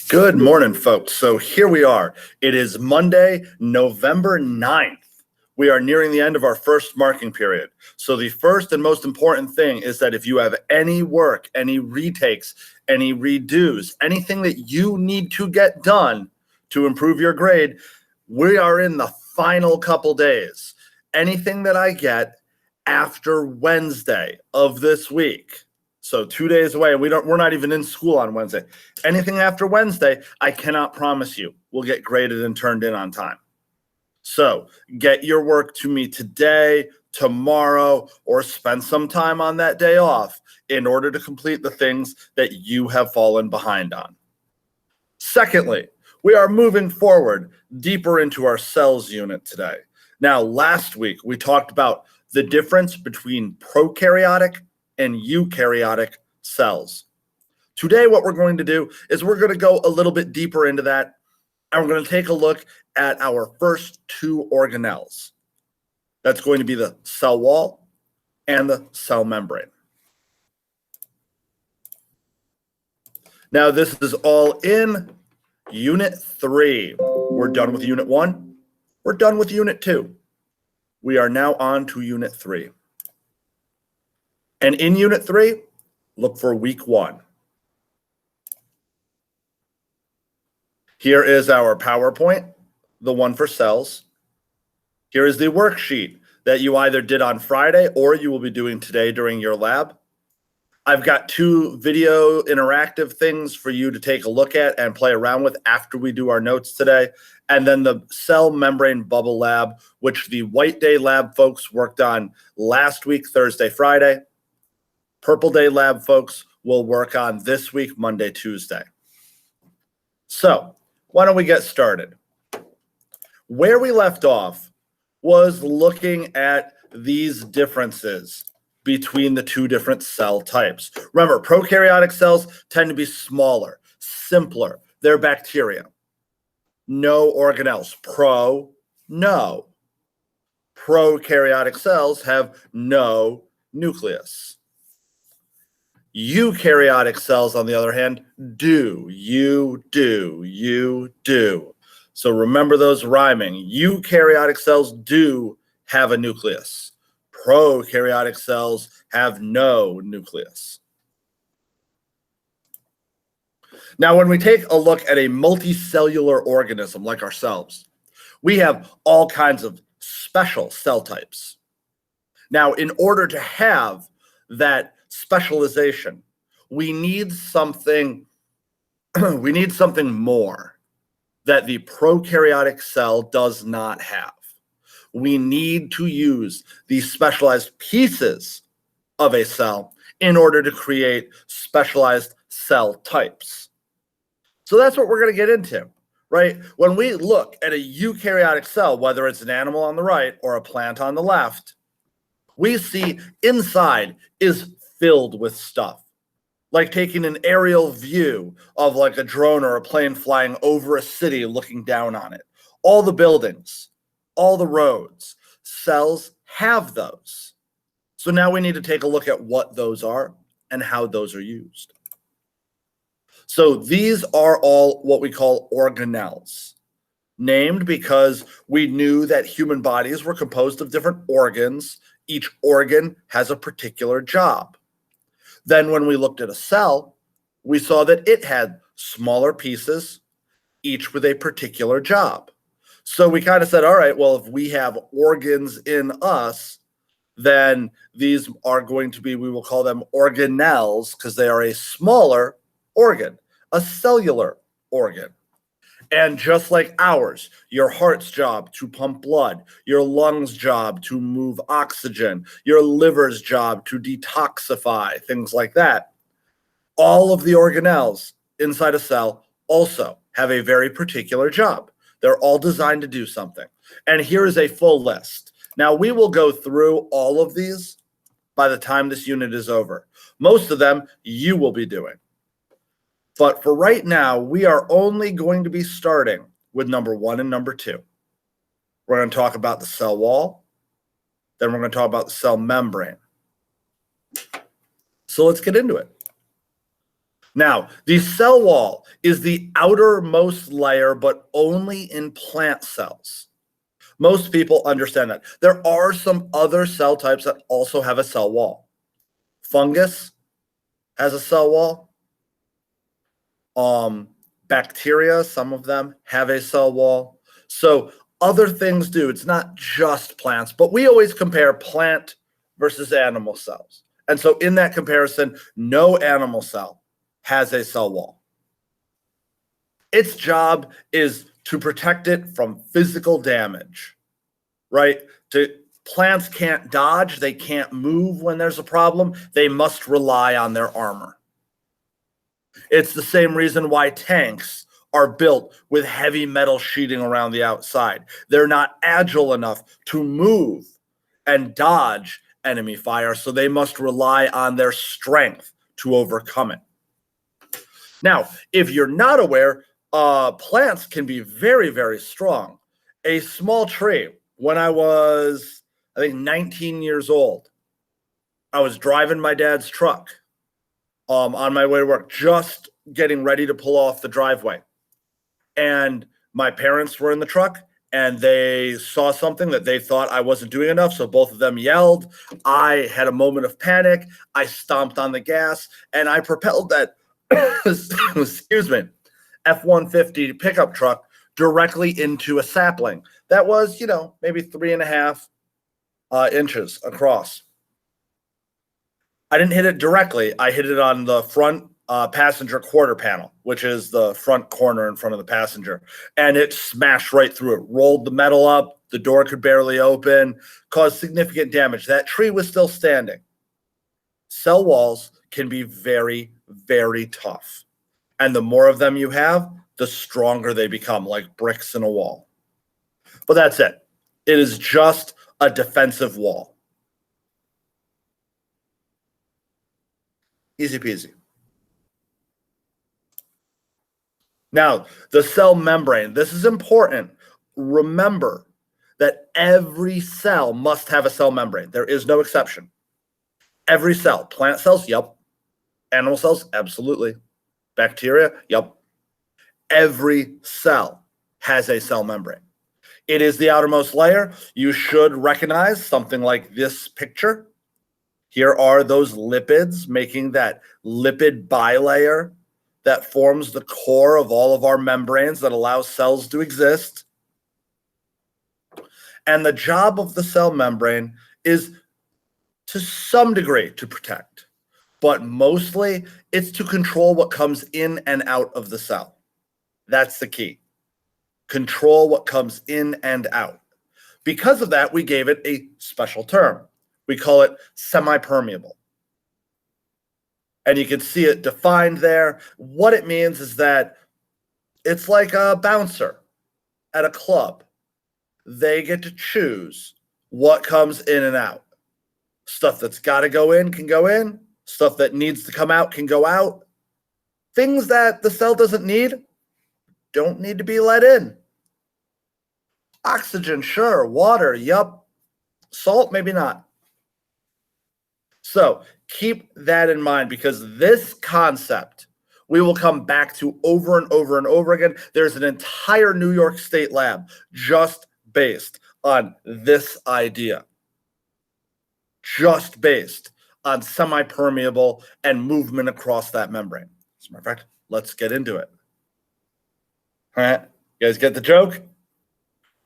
Good morning, folks. So here we are. It is Monday, November 9th. We are nearing the end of our first marking period. So the first and most important thing is that if you have any work, any retakes, any redos, anything that you need to get done to improve your grade, we are in the final couple days. Anything that I get after Wednesday of this week, so 2 days away, we're not even in school on Wednesday. Anything after Wednesday, I cannot promise you will get graded and turned in on time. So get your work to me today, tomorrow, or spend some time on that day off in order to complete the things that you have fallen behind on. Secondly, we are moving forward deeper into our cells unit today. Now, last week, we talked about the difference between prokaryotic and eukaryotic cells. Today, what we're going to do is we're going to go a little bit deeper into that, and we're going to take a look at our first two organelles. That's going to be the cell wall and the cell membrane. Now, this is all in Unit 3. We're done with Unit 1. We're done with Unit 2. We are now on to Unit 3. And in Unit 3, look for Week 1. Here is our PowerPoint, the one for cells. Here is the worksheet that you either did on Friday or you will be doing today during your lab. I've got two video interactive things for you to take a look at and play around with after we do our notes today. And then the cell membrane bubble lab, which the White Day lab folks worked on last week, Thursday, Friday. Purple Day lab folks will work on this week, Monday, Tuesday. So why don't we get started? Where we left off was looking at these differences between the two different cell types. Remember, prokaryotic cells tend to be smaller, simpler. They're bacteria. No organelles. No. Prokaryotic cells have no nucleus. Eukaryotic cells, on the other hand, do. So remember those rhyming. Eukaryotic cells do have a nucleus. Prokaryotic cells have no nucleus. Now, when we take a look at a multicellular organism like ourselves, we have all kinds of special cell types. Now, in order to have that specialization, we need something more that the prokaryotic cell does not have. We need to use these specialized pieces of a cell in order to create specialized cell types. So that's what we're going to get into, right? When we look at a eukaryotic cell, whether it's an animal on the right or a plant on the left, we see inside is filled with stuff. Like taking an aerial view of like a drone or a plane flying over a city looking down on it. All the buildings, all the roads, cells have those. So now we need to take a look at what those are and how those are used. So these are all what we call organelles, named because we knew that human bodies were composed of different organs. Each organ has a particular job. Then when we looked at a cell, we saw that it had smaller pieces, each with a particular job. So we kind of said, all right, well, if we have organs in us, then these are going to be, we will call them organelles because they are a smaller organ, a cellular organ. And just like ours, your heart's job to pump blood, your lungs' job to move oxygen, your liver's job to detoxify, things like that. All of the organelles inside a cell also have a very particular job. They're all designed to do something. And here is a full list. Now, we will go through all of these by the time this unit is over. Most of them you will be doing. But for right now, we are only going to be starting with number 1 and number 2. We're going to talk about the cell wall. Then we're going to talk about the cell membrane. So let's get into it. Now, the cell wall is the outermost layer, but only in plant cells. Most people understand that. There are some other cell types that also have a cell wall. Fungus has a cell wall. Bacteria, some of them have a cell wall. So other things do. It's not just plants, but we always compare plant versus animal cells. And so in that comparison, no animal cell has a cell wall. Its job is to protect it from physical damage, right? Plants can't dodge, they can't move when there's a problem. They must rely on their armor. It's the same reason why tanks are built with heavy metal sheeting around the outside. They're not agile enough to move and dodge enemy fire, so they must rely on their strength to overcome it. Now, if you're not aware, plants can be very, very strong. A small tree, when I was, I think, 19 years old, I was driving my dad's truck on my way to work, just getting ready to pull off the driveway. And my parents were in the truck and they saw something that they thought I wasn't doing enough. So both of them yelled. I had a moment of panic. I stomped on the gas and I propelled that, excuse me, F-150 pickup truck directly into a sapling that was, maybe 3.5 inches across. I didn't hit it directly. I hit it on the front passenger quarter panel, which is the front corner in front of the passenger. And it smashed right through it, rolled the metal up. The door could barely open, caused significant damage. That tree was still standing. Cell walls can be very, very tough. And the more of them you have, the stronger they become, like bricks in a wall. But that's it. It is just a defensive wall. Easy peasy. Now, the cell membrane, this is important. Remember that every cell must have a cell membrane. There is no exception. Every cell, plant cells, yep. Animal cells, absolutely. Bacteria, yep. Every cell has a cell membrane. It is the outermost layer. You should recognize something like this picture. Here are those lipids making that lipid bilayer that forms the core of all of our membranes that allow cells to exist. And the job of the cell membrane is to some degree to protect, but mostly it's to control what comes in and out of the cell. That's the key. Control what comes in and out. Because of that, we gave it a special term. We call it semi-permeable. And you can see it defined there. What it means is that it's like a bouncer at a club. They get to choose what comes in and out. Stuff that's got to go in can go in. Stuff that needs to come out can go out. Things that the cell doesn't need don't need to be let in. Oxygen, sure. Water, yup. Salt, maybe not. So keep that in mind, because this concept we will come back to over and over and over again. There's an entire New York State lab just based on this idea, just based on semi-permeable and movement across that membrane. As a matter of fact, let's get into it. All right, you guys get the joke?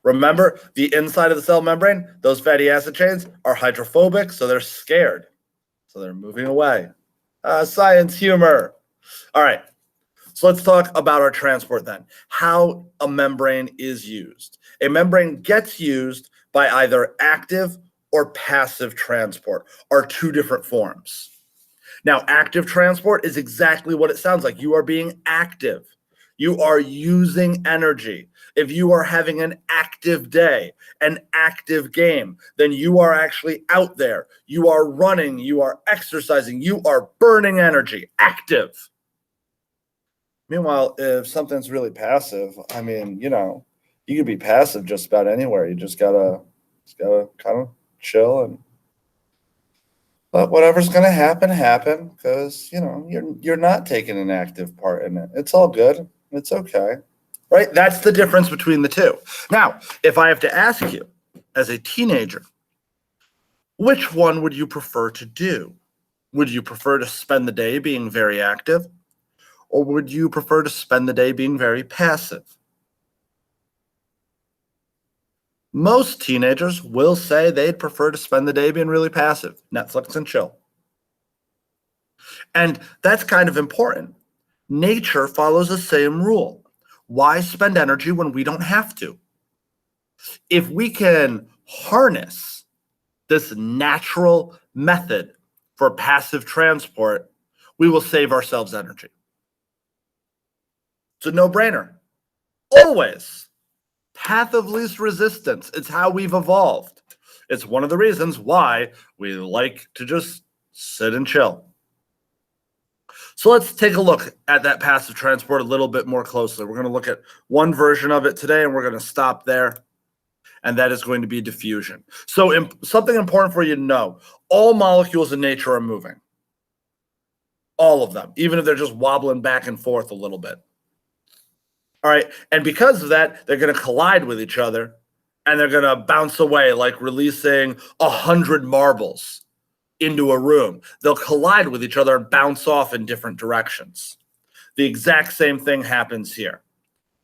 Remember, the inside of the cell membrane, those fatty acid chains are hydrophobic, so they're scared. So they're moving away. Science humor. All right, so let's talk about our transport then. How a membrane is used. A membrane gets used by either active or passive transport, are two different forms. Now, active transport is exactly what it sounds like. You are being active. You are using energy. If you are having an active day, an active game, then you are actually out there. You are running, you are exercising, you are burning energy, active. Meanwhile, if something's really passive, I mean, you can be passive just about anywhere. You just gotta kind of chill and But whatever's going to happen because, you're not taking an active part in it. It's all good. It's okay. Right? That's the difference between the two. Now, if I have to ask you as a teenager, which one would you prefer to do? Would you prefer to spend the day being very active, or would you prefer to spend the day being very passive? Most teenagers will say they'd prefer to spend the day being really passive, Netflix and chill. And that's kind of important. Nature follows the same rule. Why spend energy when we don't have to? If we can harness this natural method for passive transport, we will save ourselves energy. It's a no-brainer. Always. Path of least resistance. It's how we've evolved. It's one of the reasons why we like to just sit and chill. So let's take a look at that passive transport a little bit more closely. We're going to look at one version of it today, and we're going to stop there. And that is going to be diffusion. So something important for you to know, all molecules in nature are moving. All of them, even if they're just wobbling back and forth a little bit. All right. And because of that, they're going to collide with each other, and they're going to bounce away like releasing 100 marbles into a room. They'll collide with each other and bounce off in different directions. The exact same thing happens here.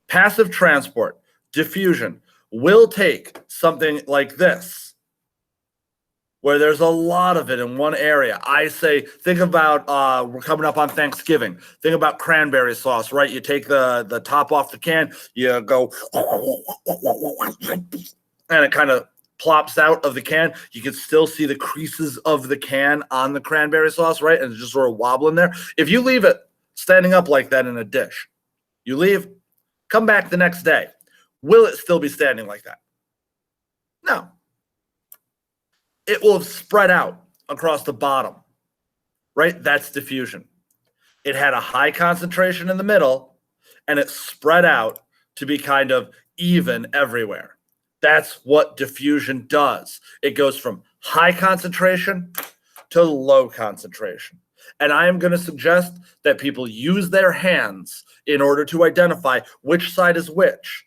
Passive transport, diffusion, will take something like this, where there's a lot of it in one area. I say, think about, we're coming up on Thanksgiving. Think about cranberry sauce, right? You take the top off the can, you go, and it kind of plops out of the can. You can still see the creases of the can on the cranberry sauce, right? And it's just sort of wobbling there. If you leave it standing up like that in a dish, you leave, come back the next day, will it still be standing like that? No. It will have spread out across the bottom, right? That's diffusion. It had a high concentration in the middle, and it spread out to be kind of even everywhere. That's what diffusion does. It goes from high concentration to low concentration. And I am going to suggest that people use their hands in order to identify which side is which,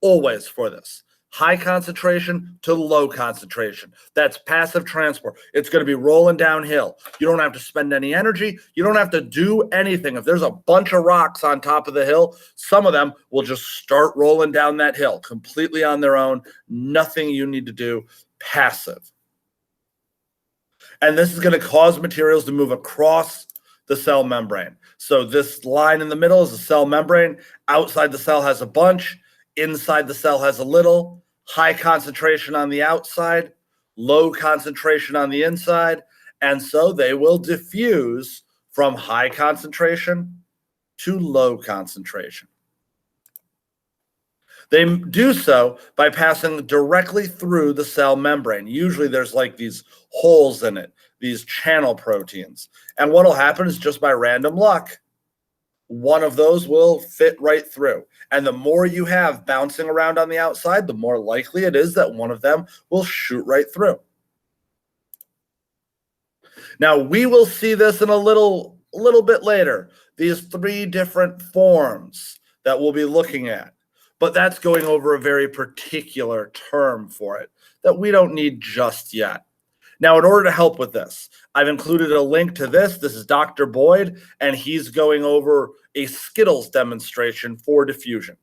always for this. High concentration to low concentration. That's passive transport. It's going to be rolling downhill. You don't have to spend any energy. You don't have to do anything. If there's a bunch of rocks on top of the hill, some of them will just start rolling down that hill completely on their own. Nothing you need to do. Passive. And this is going to cause materials to move across the cell membrane. So this line in the middle is a cell membrane. Outside the cell has a bunch. Inside the cell has a little. High concentration on the outside, low concentration on the inside. And so they will diffuse from high concentration to low concentration. They do so by passing directly through the cell membrane. Usually there's like these holes in it, these channel proteins. And what will happen is, just by random luck, one of those will fit right through. And the more you have bouncing around on the outside, the more likely it is that one of them will shoot right through. Now, we will see this in a little bit later, these three different forms that we'll be looking at. But that's going over a very particular term for it that we don't need just yet. Now, in order to help with this, I've included a link to this. This is Dr. Boyd, and he's going over a Skittles demonstration for diffusion.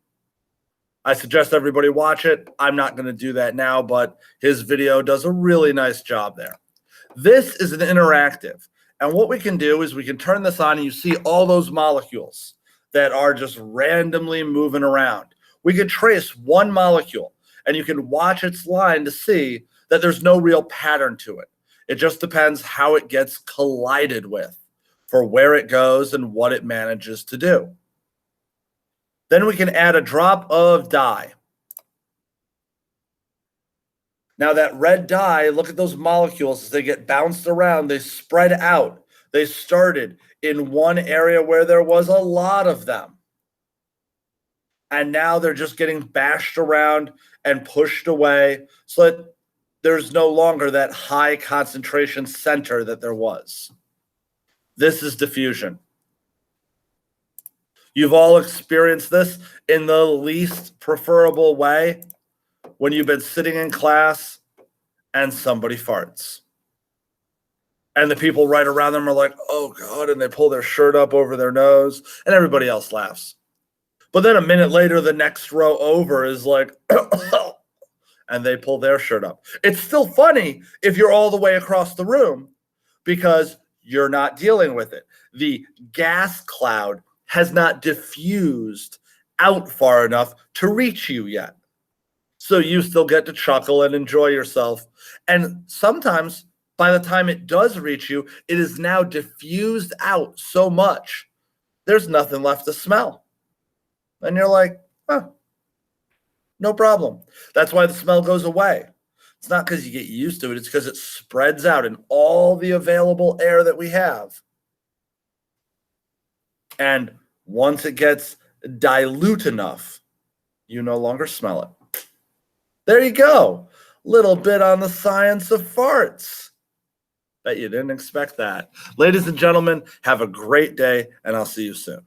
I suggest everybody watch it. I'm not going to do that now, but his video does a really nice job there. This is an interactive, and what we can do is we can turn this on, and you see all those molecules that are just randomly moving around. We could trace one molecule, and you can watch its line to see that there's no real pattern to it. It just depends how it gets collided with, for where it goes and what it manages to do. Then we can add a drop of dye. Now that red dye, look at those molecules as they get bounced around, they spread out. They started in one area where there was a lot of them. And now they're just getting bashed around and pushed away so that there's no longer that high concentration center that there was. This is diffusion. You've all experienced this in the least preferable way when you've been sitting in class and somebody farts. And the people right around them are like, oh God, and they pull their shirt up over their nose, and everybody else laughs. But then a minute later, the next row over is like, and they pull their shirt up. It's still funny if you're all the way across the room because you're not dealing with it. The gas cloud has not diffused out far enough to reach you yet. So you still get to chuckle and enjoy yourself. And sometimes by the time it does reach you, it is now diffused out so much, there's nothing left to smell. And you're like, oh, no problem. That's why the smell goes away. It's not because you get used to it. It's because it spreads out in all the available air that we have. And once it gets dilute enough, you no longer smell it. There you go. Little bit on the science of farts. Bet you didn't expect that. Ladies and gentlemen, have a great day, and I'll see you soon.